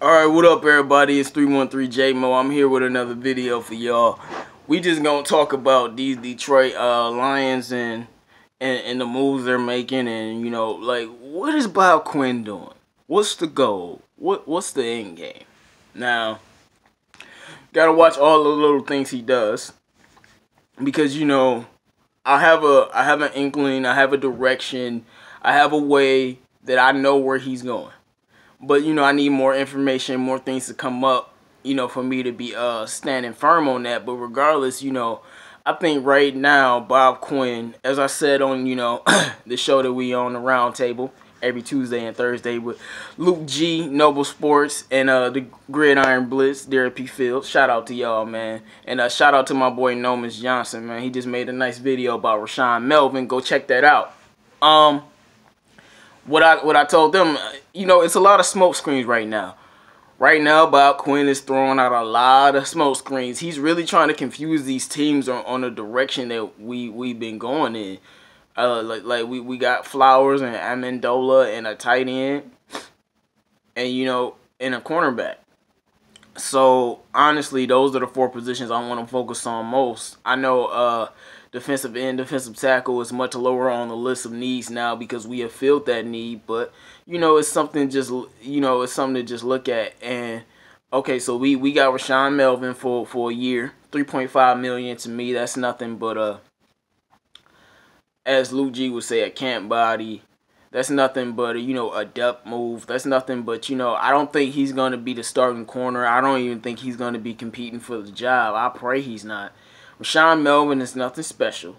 Alright, what up everybody? It's 313J-Mo. I'm here with another video for y'all. We just gonna talk about these Detroit Lions and the moves they're making, and like, what is Bob Quinn doing? What's the goal? What's the end game? Now, gotta watch all the little things he does, because I have an inkling, I have a direction, I have a way that I know where he's going. But, I need more information, more things to come up, for me to be standing firm on that. But regardless, I think right now, Bob Quinn, as I said on, the show that we on, the round table, every Tuesday and Thursday with Luke G, Noble Sports, and the Gridiron Blitz, Derek P. Fields. Shout out to y'all, man. And shout out to my boy Nomus Johnson, man. He just made a nice video about Rashawn Melvin. Go check that out. What I told them, it's a lot of smoke screens right now. Right now, Bob Quinn is throwing out a lot of smoke screens. He's really trying to confuse these teams on the direction that we've been going in. We got Flowers and Amendola and a tight end, and and a cornerback. So honestly, those are the four positions I want to focus on most. I know defensive end, defensive tackle is much lower on the list of needs now because we have filled that need. But it's something it's something to just look at. And okay, so we got Rashawn Melvin for a year, $3.5 million. To me, that's nothing but as Luke G would say, a camp body. That's nothing but a depth move. That's nothing but I don't think he's gonna be the starting corner. I don't even think he's gonna be competing for the job. I pray he's not. Rashawn Melvin is nothing special.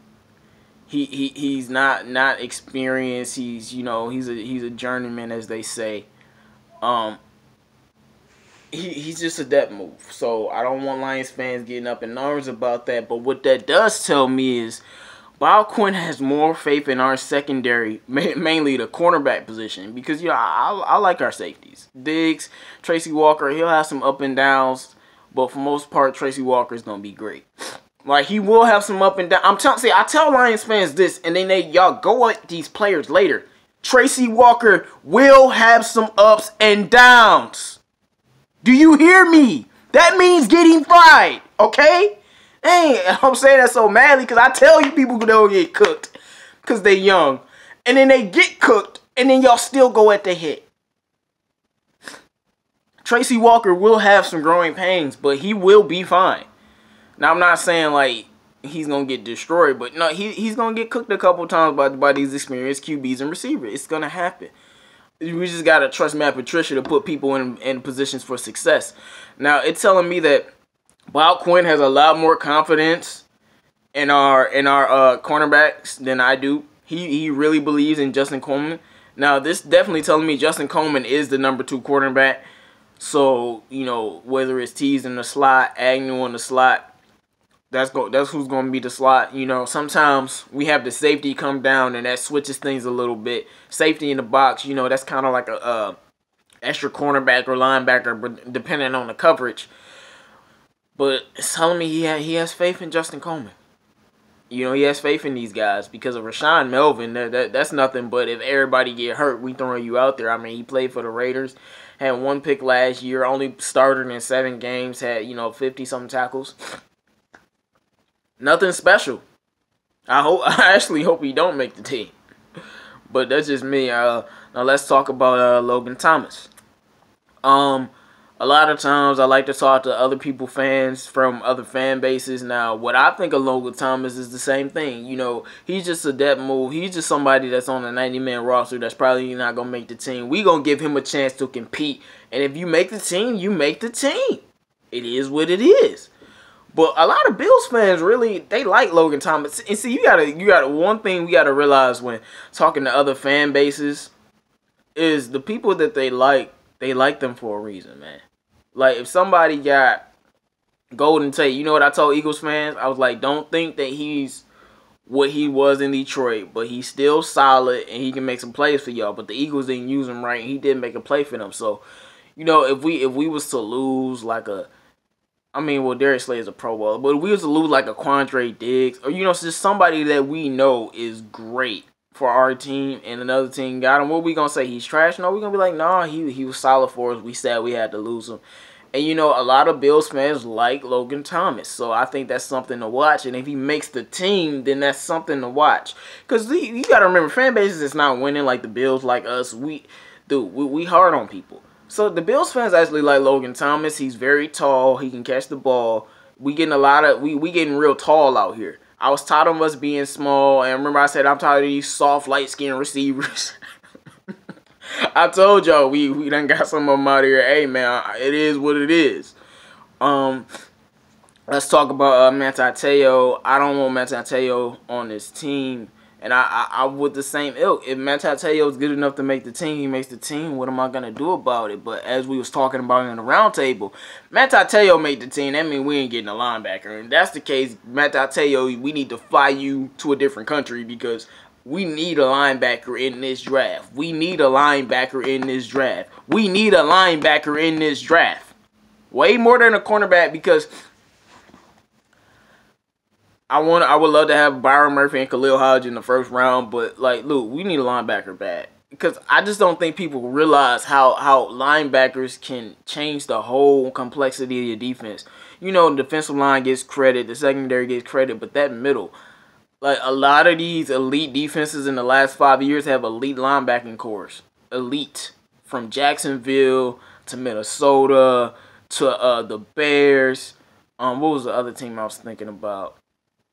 He's not experienced. He's he's a journeyman, as they say. He's just a depth move. So I don't want Lions fans getting up in arms about that. But what that does tell me is Bob Quinn has more faith in our secondary, mainly the cornerback position, because I like our safeties. Diggs, Tracy Walker, he'll have some up and downs, but for most part, Tracy Walker's gonna be great. Like, he will have some up and down. I tell Lions fans this, and then y'all go at these players later. Tracy Walker will have some ups and downs. Do you hear me? That means getting fried, okay? Hey, I'm saying that so madly because I tell you people they'll get cooked because they young. And then they get cooked, and then y'all still go at the hit. Tracy Walker will have some growing pains, but he will be fine. Now, I'm not saying, like, he's going to get destroyed, but no, he's going to get cooked a couple times by these experienced QBs and receivers. It's going to happen. We just got to trust Matt Patricia to put people in positions for success. Now, it's telling me that Bob Quinn has a lot more confidence in our cornerbacks than I do. He really believes in Justin Coleman. Now, this definitely telling me Justin Coleman is the #2 quarterback. So, whether it's Tees in the slot, Agnew in the slot, that's who's going to be the slot. Sometimes we have the safety come down, and that switches things a little bit. Safety in the box, that's kind of like a extra cornerback or linebacker, depending on the coverage. But it's telling me he has faith in Justin Coleman. He has faith in these guys because of Rashawn Melvin. That's nothing but if everybody get hurt, we throwing you out there. I mean, he played for the Raiders, had 1 pick last year, only started in 7 games, had 50-something tackles. Nothing special. I actually hope he don't make the team. But that's just me. Now let's talk about Logan Thomas. A lot of times I like to talk to other fans from other fan bases. Now, what I think of Logan Thomas is the same thing. He's just a depth move. He's just somebody that's on a 90-man roster that's probably not going to make the team. We going to give him a chance to compete. And if you make the team, you make the team. It is what it is. But a lot of Bills fans really, they like Logan Thomas. And see, you gotta one thing we gotta realize when talking to other fan bases is the people that they like them for a reason, man. Like, if somebody got Golden Tate, you know what I told Eagles fans? I was like, don't think that he's what he was in Detroit, but he's still solid and he can make some plays for y'all. But the Eagles didn't use him right, and he didn't make a play for them. So, if we was to lose like Darius Slay is a Pro Bowl, but if we was to lose like a Quandre Diggs, or just somebody that we know is great, for our team and another team got him, what we gonna say? He's trash? No, we gonna be like, nah, he was solid for us. We said we had to lose him. And you know, a lot of Bills fans like Logan Thomas, so I think that's something to watch. And if he makes the team, then that's something to watch. Cause you gotta remember, fan bases is not winning like the Bills, like us. We hard on people. So the Bills fans actually like Logan Thomas. He's very tall. He can catch the ball. We getting a lot of we getting real tall out here. I was tired of us being small, and remember I said I'm tired of these soft, light-skinned receivers. I told y'all we done got some of them out here. Hey man, it is what it is. Let's talk about Manti Te'o. I don't want Manti Te'o on this team, and I with the same ilk. If Manti Te'o is good enough to make the team, he makes the team. What am I gonna do about it? But as we was talking about in the round table, Manti Te'o made the team. That means we ain't getting a linebacker, and if that's the case, Manti Te'o, we need to fly you to a different country because we need a linebacker in this draft. We need a linebacker in this draft. We need a linebacker in this draft. Way more than a cornerback because I would love to have Byron Murphy and Khalil Hodge in the first round, but like, Luke, we need a linebacker bad. Because I just don't think people realize how linebackers can change the whole complexity of your defense. You know, the defensive line gets credit, the secondary gets credit, but that middle, like a lot of these elite defenses in the last 5 years have elite linebacking cores. Elite. From Jacksonville to Minnesota to the Bears. What was the other team I was thinking about?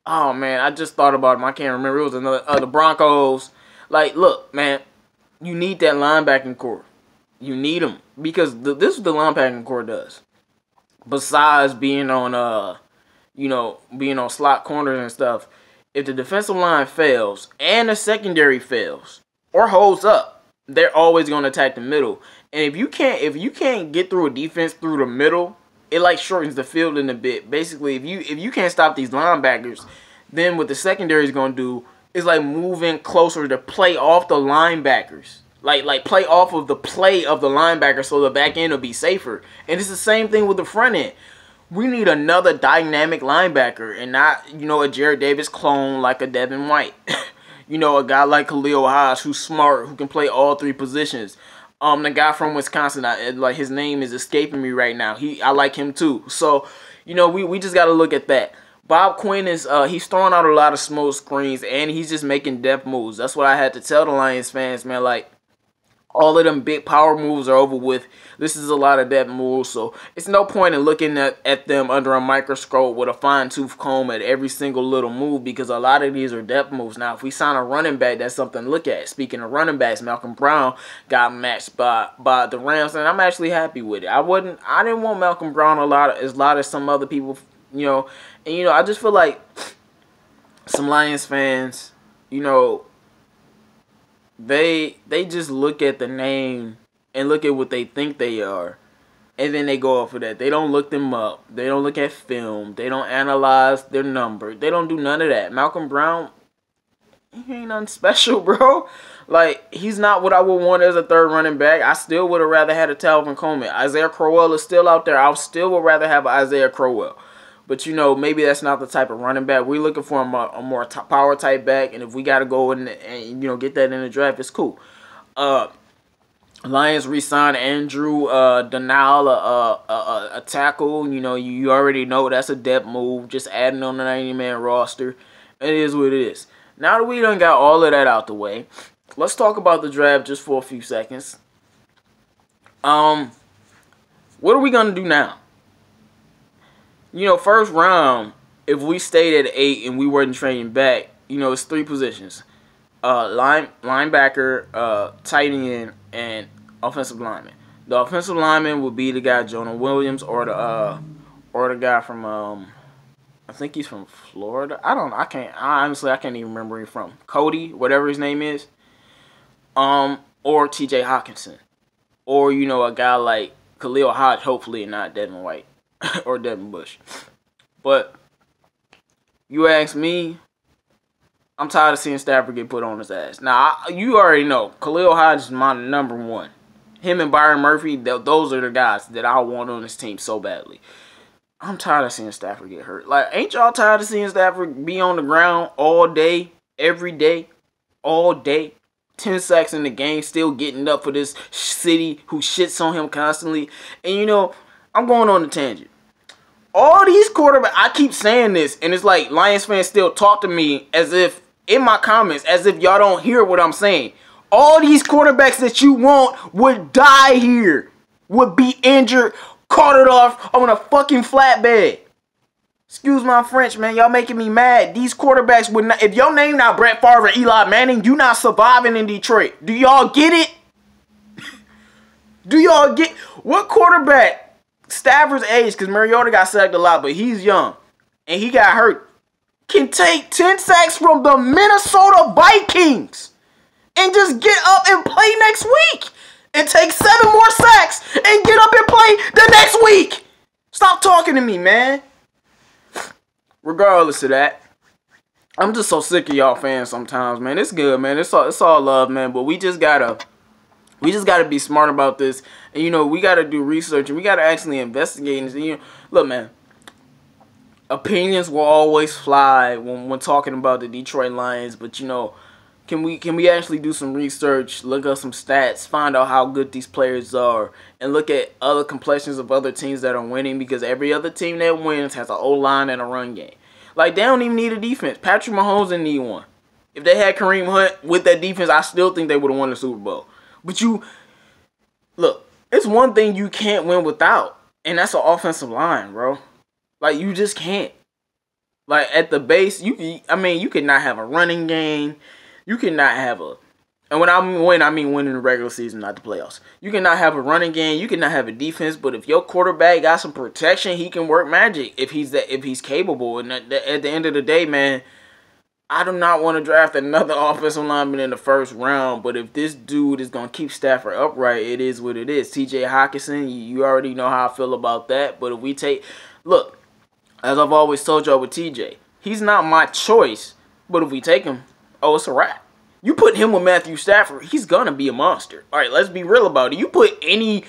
Oh man, I just thought about them. I can't remember. It was another the Broncos. Like, look, man, you need that linebacking core. You need them because this is what the linebacking core does. Besides being on being on slot corners and stuff. If the defensive line fails and the secondary fails or holds up, they're always going to attack the middle. And if you can't get through a defense through the middle, it like shortens the field in a bit. Basically, if you can't stop these linebackers, then what the secondary is going to do is like moving closer to play off the linebackers. Like play off of the play of the linebacker so the back end will be safer. And it's the same thing with the front end. We need another dynamic linebacker and not, a Jared Davis clone like a Devin White. A guy like Khalil Hodge who's smart, who can play all three positions. The guy from Wisconsin, his name is escaping me right now. I like him too. So, we just got to look at that. Bob Quinn he's throwing out a lot of smoke screens and he's just making depth moves. That's what I had to tell the Lions fans, man. Like, all of them big power moves are over with. This is a lot of depth moves, so it's no point in looking at them under a microscope with a fine-tooth comb at every single little move because a lot of these are depth moves. Now, if we sign a running back, that's something to look at. Speaking of running backs, Malcolm Brown got matched by the Rams, and I'm actually happy with it. I didn't want Malcolm Brown a lot as some other people, and I just feel like some Lions fans, they just look at the name and look at what they think they are, and then they go off of that. They don't look them up. They don't look at film. They don't analyze their number. They don't do none of that. Malcolm Brown, he ain't nothing special, bro. Like, he's not what I would want as a third running back. I still would have rather had a Talvin Coleman. Isaiah Crowell is still out there. I still would rather have Isaiah Crowell. But, maybe that's not the type of running back. We're looking for a more power type back. And if we got to go and get that in the draft, it's cool. Lions re-signed Andrew Donal, a tackle. You already know that's a depth move. Just adding on the 90-man roster. It is what it is. Now that we done got all of that out the way, let's talk about the draft just for a few seconds. What are we going to do now? First round, if we stayed at 8 and we weren't trading back, it's 3 positions. Linebacker, tight end, and offensive lineman. The offensive lineman would be the guy Jonah Williams or the guy from I think he's from Florida. I can't even remember where he's from. Cody, whatever his name is. Or TJ Hawkinson. Or, a guy like Khalil Hodge, hopefully, and not Devin White. Or Devin Bush. But you ask me, I'm tired of seeing Stafford get put on his ass. Now, you already know, Khalil Hodge is my number one. Him and Byron Murphy, those are the guys that I want on this team so badly. I'm tired of seeing Stafford get hurt. Like, ain't y'all tired of seeing Stafford be on the ground all day, every day? all day. 10 sacks in the game, still getting up for this city who shits on him constantly. And you know, I'm going on a tangent. All these quarterbacks, I keep saying this, and it's like Lions fans still talk to me as if, in my comments, as if y'all don't hear what I'm saying. All these quarterbacks that you want would die here, would be injured, carted off on a fucking flatbed. Excuse my French, man. Y'all making me mad. These quarterbacks would not. If your name not Brett Favre or Eli Manning, you not surviving in Detroit. Do y'all get it? Do y'all get what quarterback? Stafford's age, because Mariota got sacked a lot, but he's young and he got hurt. Can take 10 sacks from the Minnesota Vikings and just get up and play next week, and take 7 more sacks and get up and play the next week. Stop talking to me, man. Regardless of that, I'm just so sick of y'all fans sometimes, man. It's good, man. It's all love, man. But we just gotta be smart about this, and you know, we gotta do research, and we gotta actually investigate. And you know, look, man, opinions will always fly when talking about the Detroit Lions, but you know, can we actually do some research, look up some stats, find out how good these players are, and look at other complexions of other teams that are winning, because every other team that wins has an O-line and a run game. Like, they don't even need a defense. Patrick Mahomes didn't need one. If they had Kareem Hunt with that defense, I still think they would have won the Super Bowl. But look, it's one thing you can't win without, and that's an offensive line, bro. Like, you just can't. Like, at the base, you could not have a running game. You cannot have and when I mean win, I mean win in the regular season, not the playoffs. You cannot have a running game. You cannot have a defense. But if your quarterback got some protection, he can work magic if he's capable. And at the end of the day, man, I do not want to draft another offensive lineman in the first round. But if this dude is gonna keep Stafford upright, it is what it is. T.J. Hockenson, you already know how I feel about that. But if we look, as I've always told y'all with T.J., he's not my choice. But if we take him, oh, it's a wrap. You put him with Matthew Stafford, he's going to be a monster. All right, let's be real about it. You put any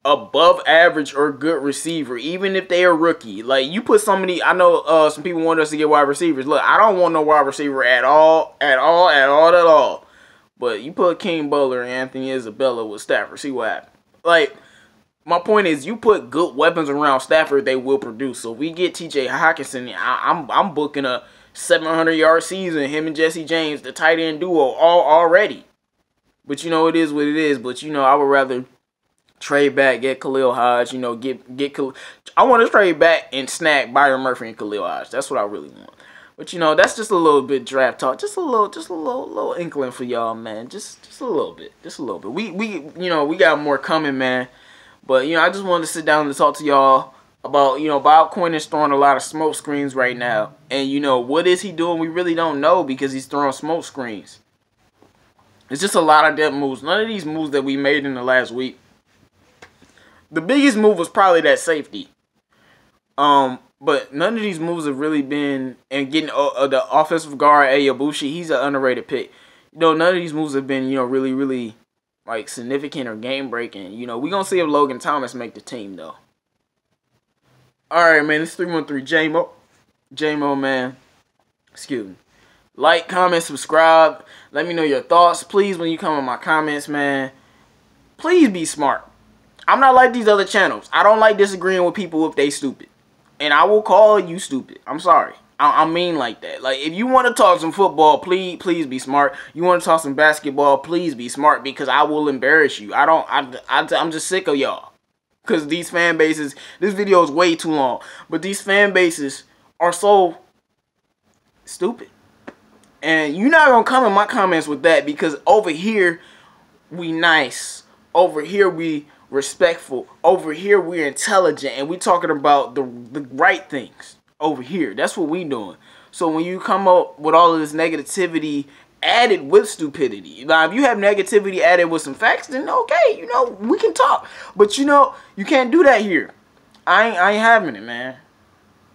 above average or good receiver, even if they are rookie, like you put somebody, I know some people want us to get wide receivers. Look, I don't want no wide receiver at all. But you put King Bowler and Anthony Isabella with Stafford, see what happens. Like, my point is, you put good weapons around Stafford, they will produce. So if we get T.J. Hockenson, I'm booking a 700-yard season, him and Jesse James, the tight end duo, all already. But you know, it is what it is. But you know, I would rather trade back, get Khalil Hodge. You know, I want to trade back and snag Byron Murphy and Khalil Hodge. That's what I really want. But you know, that's just a little bit draft talk, just a little inkling for y'all, man. Just a little bit, We got more coming, man. But you know, I just wanted to sit down and talk to y'all about, you know, Bob Quinn is throwing a lot of smoke screens right now. And, you know, what is he doing? We really don't know, because he's throwing smoke screens. It's just a lot of dead moves. None of these moves that we made in the last week. The biggest move was probably that safety. But none of these moves have really been, and getting the offensive guard, Ayabushi, he's an underrated pick. You know, none of these moves have been, you know, really, like, significant or game-breaking. You know, we're going to see if Logan Thomas make the team, though. Alright, man, it's 313 J-Mo. J-Mo, man. Excuse me. Like, comment, subscribe. Let me know your thoughts. Please, when you come in my comments, man, please be smart. I'm not like these other channels. I don't like disagreeing with people if they stupid. And I will call you stupid. I'm sorry. I mean like that. Like, if you want to talk some football, please be smart. You want to talk some basketball, please be smart, because I will embarrass you. I'm just sick of y'all. Because these fan bases, this video is way too long, but these fan bases are so stupid. And you're not going to come in my comments with that, because over here, we nice. Over here, we respectful. Over here, we're intelligent, and we talking about the right things. Over here, that's what we doing. So when you come up with all of this negativity added with stupidity. Now, if you have negativity added with some facts, then okay, you know, we can talk. But, you know, you can't do that here. I ain't having it, man.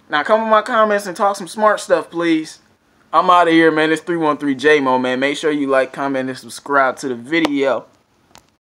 Now, come in my comments and talk some smart stuff, please. I'm out of here, man. It's 313 J-Mo, man. Make sure you like, comment, and subscribe to the video.